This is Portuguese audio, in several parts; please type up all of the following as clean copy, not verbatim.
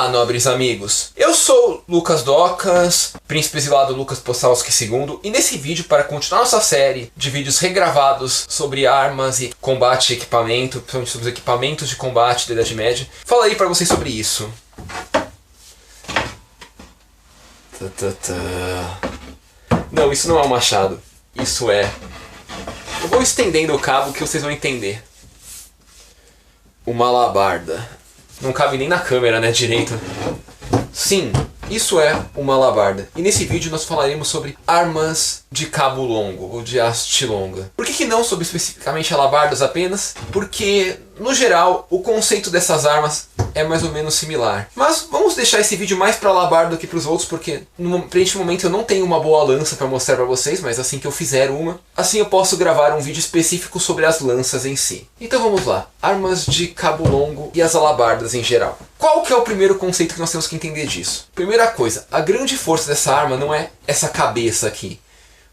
Olá, nobres amigos! Eu sou Lucas Docas, príncipe exilado Lucas Possalski II, e nesse vídeo, para continuar nossa série de vídeos regravados sobre armas e combate e equipamento, principalmente sobre os equipamentos de combate da Idade Média, falarei para vocês sobre isso. Não, isso não é um machado. Isso é... Eu vou estendendo o cabo que vocês vão entender. Uma alabarda. Não cabe nem na câmera, né, direito. Sim, isso é uma alabarda. E nesse vídeo nós falaremos sobre armas de cabo longo, ou de haste longa. Por que não sobre especificamente alabardas apenas? Porque, no geral, o conceito dessas armas é mais ou menos similar. Mas vamos deixar esse vídeo mais para alabarda do que para os outros, porque no presente momento eu não tenho uma boa lança para mostrar para vocês, mas assim que eu fizer uma, assim eu posso gravar um vídeo específico sobre as lanças em si. Então vamos lá, armas de cabo longo e as alabardas em geral. Qual que é o primeiro conceito que nós temos que entender disso? Primeira coisa, a grande força dessa arma não é essa cabeça aqui,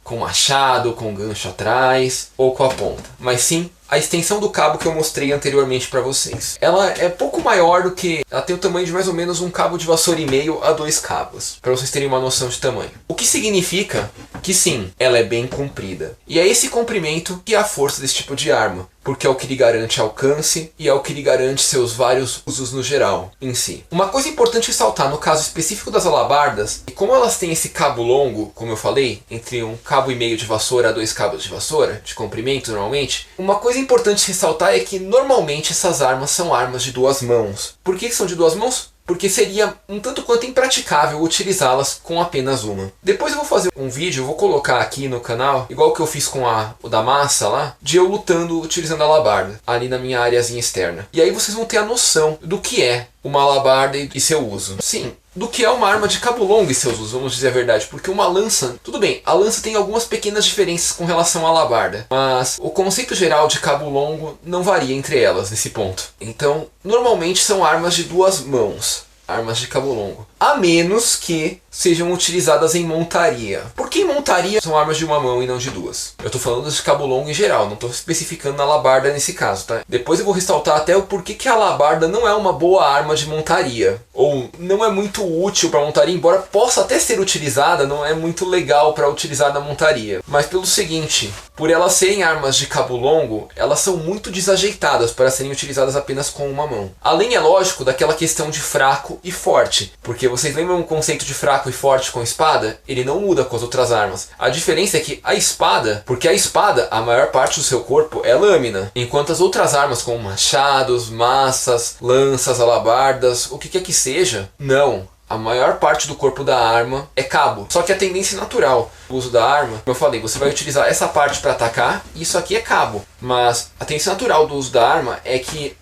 com machado, com gancho atrás ou com a ponta, mas sim a extensão do cabo que eu mostrei anteriormente para vocês. Ela é pouco maior do que... Ela tem o tamanho de mais ou menos um cabo de vassoura e meio a 2 cabos, para vocês terem uma noção de tamanho. O que significa que sim, ela é bem comprida. E é esse comprimento que é a força desse tipo de arma, porque é o que lhe garante alcance e é o que lhe garante seus vários usos no geral, em si. Uma coisa importante ressaltar no caso específico das alabardas, e como elas têm esse cabo longo, como eu falei, entre um cabo e meio de vassoura a 2 cabos de vassoura, de comprimento normalmente, uma coisa importante ressaltar é que normalmente essas armas são armas de 2 mãos. Por que são de 2 mãos? Porque seria um tanto quanto impraticável utilizá-las com apenas uma. Depois eu vou fazer um vídeo, eu vou colocar aqui no canal, igual que eu fiz com o da massa lá, de eu lutando utilizando a alabarda, ali na minha areazinha externa. E aí vocês vão ter a noção do que é uma alabarda e seu uso. Sim, do que é uma arma de cabo longo e seus usos, vamos dizer a verdade. Porque uma lança, tudo bem, a lança tem algumas pequenas diferenças com relação à alabarda, mas o conceito geral de cabo longo não varia entre elas nesse ponto. Então, normalmente são armas de 2 mãos. Armas de cabo longo. A menos que sejam utilizadas em montaria. Porque em montaria são armas de 1 mão e não de 2. Eu estou falando de cabo longo em geral, não estou especificando na alabarda nesse caso, tá? Depois eu vou ressaltar até o porquê que a alabarda não é uma boa arma de montaria. Ou não é muito útil para montaria, embora possa até ser utilizada, não é muito legal para utilizar na montaria. Mas pelo seguinte, por elas serem armas de cabo longo, elas são muito desajeitadas para serem utilizadas apenas com 1 mão. Além, é lógico, daquela questão de fraco e forte. Porque vocês lembram o conceito de fraco e forte com espada? Ele não muda com as outras armas. A diferença é que a espada, porque a espada, a maior parte do seu corpo é lâmina. Enquanto as outras armas como machados, massas, lanças, alabardas, o que quer que seja, não. A maior parte do corpo da arma é cabo. Só que a tendência natural do uso da arma, como eu falei, você vai utilizar essa parte para atacar e isso aqui é cabo. Mas a tendência natural do uso da arma é que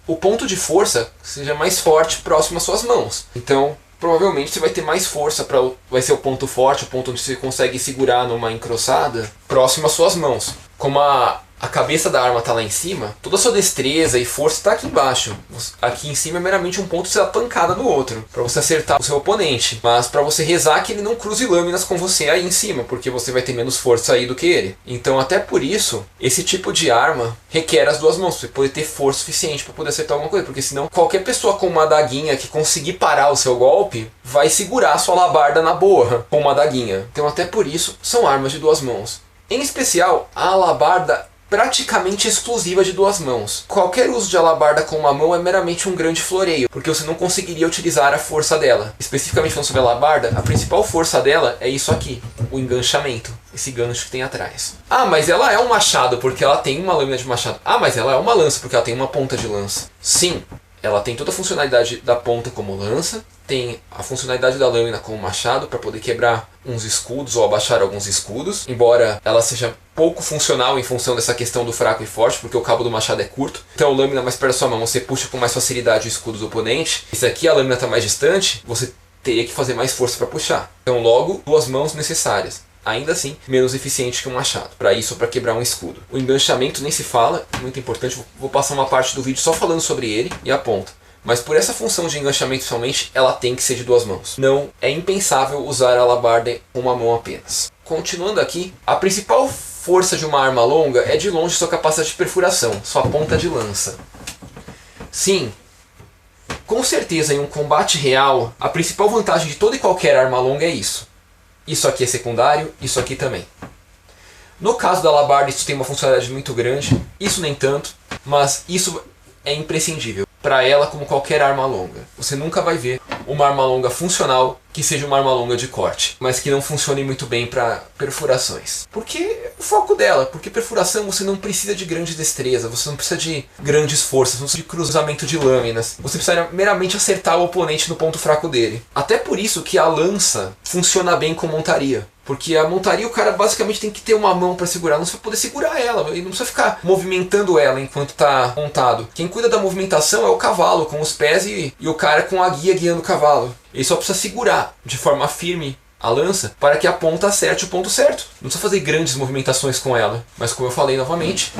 o ponto de força seja mais forte próximo às suas mãos. Então, provavelmente você vai ter mais força, vai ser o ponto forte, o ponto onde você consegue segurar numa encroçada, próximo às suas mãos. Como a cabeça da arma está lá em cima, toda a sua destreza e força está aqui embaixo. Aqui em cima é meramente um ponto de você dar pancada no outro, para você acertar o seu oponente. Mas para você rezar que ele não cruze lâminas com você aí em cima, porque você vai ter menos força aí do que ele. Então até por isso, esse tipo de arma requer as 2 mãos, para você poder ter força suficiente para poder acertar alguma coisa. Porque senão qualquer pessoa com uma adaguinha que conseguir parar o seu golpe, vai segurar a sua alabarda na boa com uma adaguinha. Então até por isso, são armas de 2 mãos. Em especial, a alabarda praticamente exclusiva de 2 mãos. Qualquer uso de alabarda com 1 mão é meramente um grande floreio, porque você não conseguiria utilizar a força dela. Especificamente falando sobre a alabarda, a principal força dela é isso aqui, o enganchamento, esse gancho que tem atrás. Ah, mas ela é um machado porque ela tem uma lâmina de machado. Ah, mas ela é uma lança porque ela tem uma ponta de lança. Sim, ela tem toda a funcionalidade da ponta como lança, tem a funcionalidade da lâmina como machado para poder quebrar uns escudos ou abaixar alguns escudos, embora ela seja pouco funcional em função dessa questão do fraco e forte, porque o cabo do machado é curto. Então a lâmina mais perto da sua mão, você puxa com mais facilidade o escudo do oponente. E se aqui a lâmina está mais distante, você teria que fazer mais força para puxar. Então logo, 2 mãos necessárias. Ainda assim, menos eficiente que um machado, para isso ou para quebrar um escudo. O enganchamento nem se fala, muito importante, vou passar uma parte do vídeo só falando sobre ele e a ponta. Mas por essa função de enganchamento somente, ela tem que ser de 2 mãos. Não é impensável usar a alabarda com 1 mão apenas. Continuando aqui, a principal força de uma arma longa é de longe sua capacidade de perfuração, sua ponta de lança. Sim, Com certeza, em um combate real, a principal vantagem de toda e qualquer arma longa é isso. Isso aqui é secundário, isso aqui também. No caso da alabarda, isso tem uma funcionalidade muito grande, isso nem tanto, mas isso é imprescindível para ela como qualquer arma longa. Você nunca vai ver uma arma longa funcional que seja uma arma longa de corte, mas que não funcione muito bem para perfurações. Porque o foco dela, porque perfuração você não precisa de grande destreza, você não precisa de grandes forças, não precisa de cruzamento de lâminas, você precisa meramente acertar o oponente no ponto fraco dele. Até por isso que a lança funciona bem com montaria. Porque a montaria o cara basicamente tem que ter uma mão para segurar, não precisa poder segurar ela, ele não precisa ficar movimentando ela enquanto está montado. Quem cuida da movimentação é o cavalo com os pés e o cara com a guia guiando o cavalo. Ele só precisa segurar de forma firme a lança para que a ponta acerte o ponto certo. Não precisa fazer grandes movimentações com ela, mas como eu falei novamente,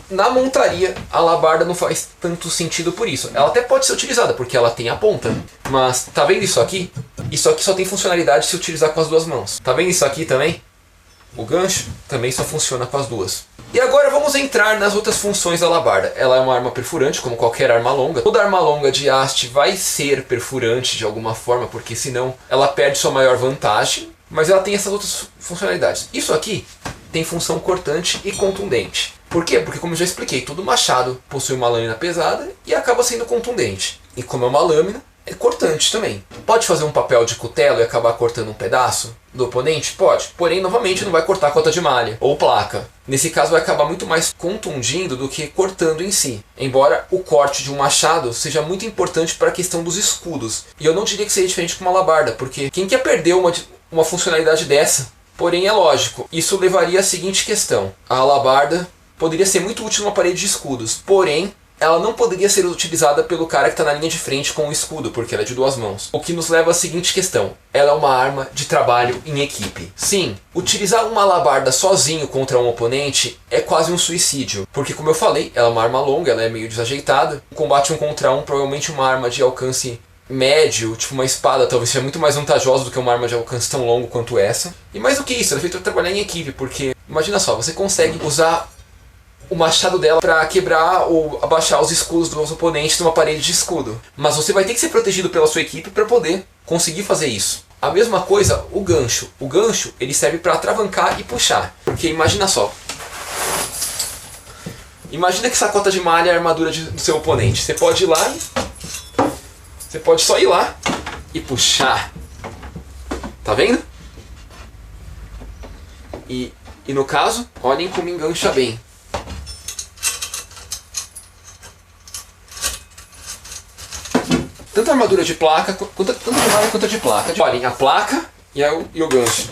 na montaria a alabarda não faz tanto sentido por isso. Ela até pode ser utilizada porque ela tem a ponta, mas tá vendo isso aqui? Isso aqui só tem funcionalidade se utilizar com as duas mãos. Tá vendo isso aqui também? O gancho também só funciona com as duas. E agora vamos entrar nas outras funções da alabarda. Ela é uma arma perfurante, como qualquer arma longa. Toda arma longa de haste vai ser perfurante de alguma forma, porque senão ela perde sua maior vantagem. Mas ela tem essas outras funcionalidades. Isso aqui tem função cortante e contundente. Por quê? Porque como eu já expliquei, todo machado possui uma lâmina pesada e acaba sendo contundente. E como é uma lâmina, é cortante também. Pode fazer um papel de cutelo e acabar cortando um pedaço do oponente? Pode. Porém, novamente, não vai cortar a cota de malha ou placa. Nesse caso, vai acabar muito mais contundindo do que cortando em si. Embora o corte de um machado seja muito importante para a questão dos escudos. E eu não diria que seria diferente com uma alabarda, porque quem quer perder uma funcionalidade dessa? Porém, é lógico. Isso levaria à seguinte questão. A alabarda poderia ser muito útil numa parede de escudos. Porém, ela não poderia ser utilizada pelo cara que está na linha de frente com o escudo, porque ela é de duas mãos. O que nos leva à seguinte questão. Ela é uma arma de trabalho em equipe. Sim, utilizar uma alabarda sozinho contra um oponente é quase um suicídio. Porque, como eu falei, ela é uma arma longa, ela é meio desajeitada. O combate 1 contra 1, provavelmente uma arma de alcance médio, tipo uma espada, talvez seja muito mais vantajosa do que uma arma de alcance tão longo quanto essa. E mais do que isso, ela é feita para trabalhar em equipe, porque, imagina só, você consegue usar o machado dela para quebrar ou abaixar os escudos dos oponentes numa parede de escudo. Mas você vai ter que ser protegido pela sua equipe para poder conseguir fazer isso. A mesma coisa, o gancho. O gancho ele serve para atravancar e puxar. Porque imagina só. Imagina que essa cota de malha é a armadura do seu oponente. Você pode ir lá você pode só ir lá e puxar. Tá vendo? E no caso, olhem como engancha bem. Tanto a armadura de placa, tanto de malha quanto a de placa. Olhem, a placa e o gancho.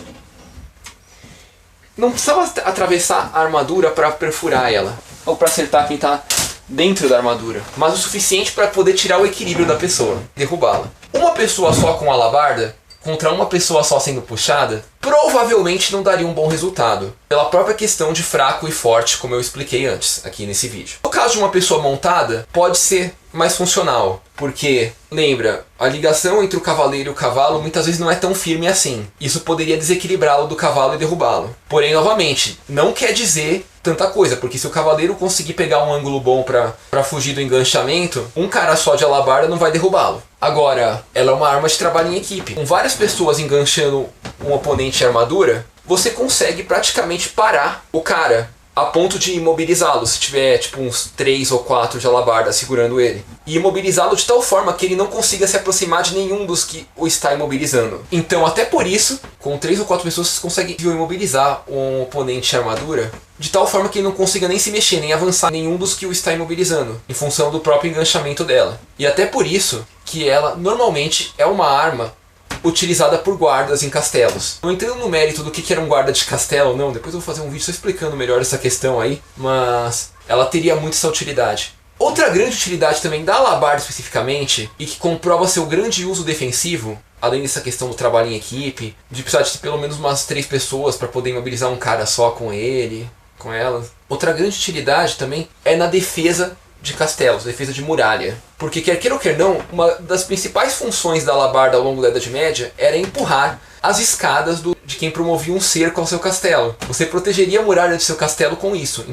Não precisava atravessar a armadura para perfurar ela, ou para acertar quem está dentro da armadura, mas o suficiente para poder tirar o equilíbrio da pessoa, derrubá-la. Uma pessoa só com alabarda, contra uma pessoa só sendo puxada, provavelmente não daria um bom resultado, pela própria questão de fraco e forte, como eu expliquei antes, aqui nesse vídeo. No caso de uma pessoa montada, pode ser mais funcional, porque, lembra, a ligação entre o cavaleiro e o cavalo muitas vezes não é tão firme assim. Isso poderia desequilibrá-lo do cavalo e derrubá-lo. Porém, novamente, não quer dizer tanta coisa, porque se o cavaleiro conseguir pegar um ângulo bom para fugir do enganchamento, um cara só de alabarda não vai derrubá-lo. Agora, ela é uma arma de trabalho em equipe. Com várias pessoas enganchando um oponente em armadura, você consegue praticamente parar o cara a ponto de imobilizá-lo, se tiver tipo uns 3 ou 4 de alabarda segurando ele. E imobilizá-lo de tal forma que ele não consiga se aproximar de nenhum dos que o está imobilizando. Então, até por isso, com 3 ou 4 pessoas vocês conseguem imobilizar um oponente em armadura de tal forma que ele não consiga nem se mexer, nem avançar nenhum dos que o está imobilizando, em função do próprio enganchamento dela. E até por isso que ela normalmente é uma arma utilizada por guardas em castelos. Não entrando no mérito do que era um guarda de castelo, não, depois eu vou fazer um vídeo só explicando melhor essa questão aí, mas ela teria muito essa utilidade. Outra grande utilidade também da alabarda especificamente, e que comprova seu grande uso defensivo, além dessa questão do trabalho em equipe, de precisar de pelo menos umas 3 pessoas para poder imobilizar um cara só com ele, com elas. Outra grande utilidade também é na defesa de castelos, defesa de muralha. Porque quer queira ou quer não, uma das principais funções da alabarda ao longo da Idade Média era empurrar as escadas de quem promovia um cerco ao seu castelo. Você protegeria a muralha do seu castelo com isso,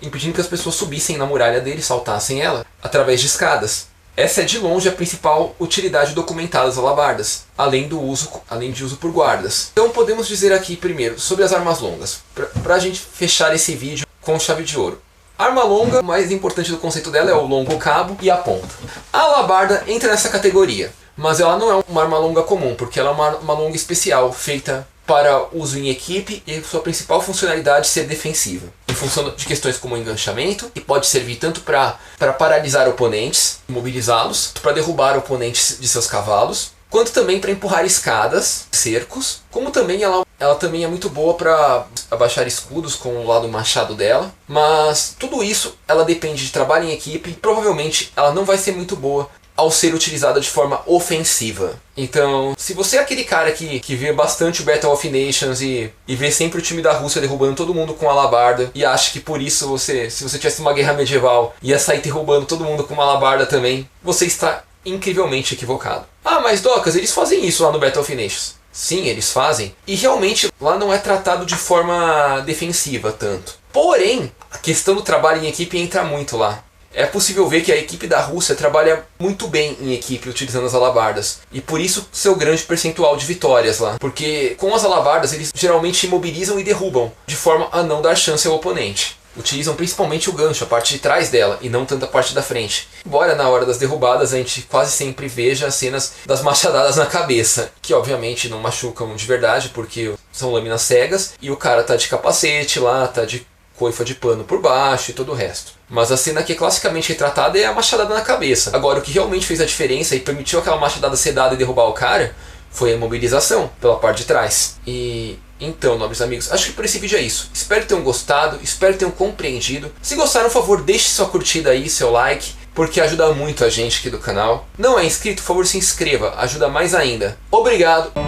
impedindo que as pessoas subissem na muralha dele, saltassem ela, através de escadas. Essa é de longe a principal utilidade documentada das alabardas, além de uso por guardas. Então podemos dizer aqui primeiro sobre as armas longas, para a gente fechar esse vídeo com chave de ouro. A arma longa, o mais importante do conceito dela é o longo cabo e a ponta. A alabarda entra nessa categoria, mas ela não é uma arma longa comum, porque ela é uma arma longa especial, feita para uso em equipe e sua principal funcionalidade ser defensiva, em função de questões como enganchamento, que pode servir tanto para paralisar oponentes, imobilizá-los, para derrubar oponentes de seus cavalos, quanto também para empurrar escadas, cercos, como também ela também é muito boa para abaixar escudos com o lado machado dela, mas tudo isso ela depende de trabalho em equipe e provavelmente ela não vai ser muito boa ao ser utilizada de forma ofensiva. Então, se você é aquele cara que vê bastante o Battle of Nations e vê sempre o time da Rússia derrubando todo mundo com alabarda e acha que por isso se você tivesse uma guerra medieval ia sair derrubando todo mundo com uma alabarda também, você está incrivelmente equivocado. Ah, mas Docas, eles fazem isso lá no Battle of Nations. Sim, eles fazem. E realmente lá não é tratado de forma defensiva tanto. Porém, a questão do trabalho em equipe entra muito lá. É possível ver que a equipe da Rússia trabalha muito bem em equipe utilizando as alabardas. E por isso seu grande percentual de vitórias lá. Porque com as alabardas eles geralmente imobilizam e derrubam, de forma a não dar chance ao oponente. Utilizam principalmente o gancho, a parte de trás dela, e não tanto a parte da frente. Embora na hora das derrubadas a gente quase sempre veja as cenas das machadadas na cabeça, que obviamente não machucam de verdade, porque são lâminas cegas, e o cara tá de capacete lá, tá de coifa de pano por baixo e todo o resto. Mas a cena que é classicamente retratada é a machadada na cabeça. Agora, o que realmente fez a diferença e permitiu aquela machadada ser dada e derrubar o cara foi a imobilização pela parte de trás. E então, nobres amigos, acho que por esse vídeo é isso. Espero que tenham gostado, espero que tenham compreendido. Se gostaram, por favor, deixe sua curtida aí, seu like, porque ajuda muito a gente aqui do canal. Não é inscrito, por favor, se inscreva, ajuda mais ainda. Obrigado!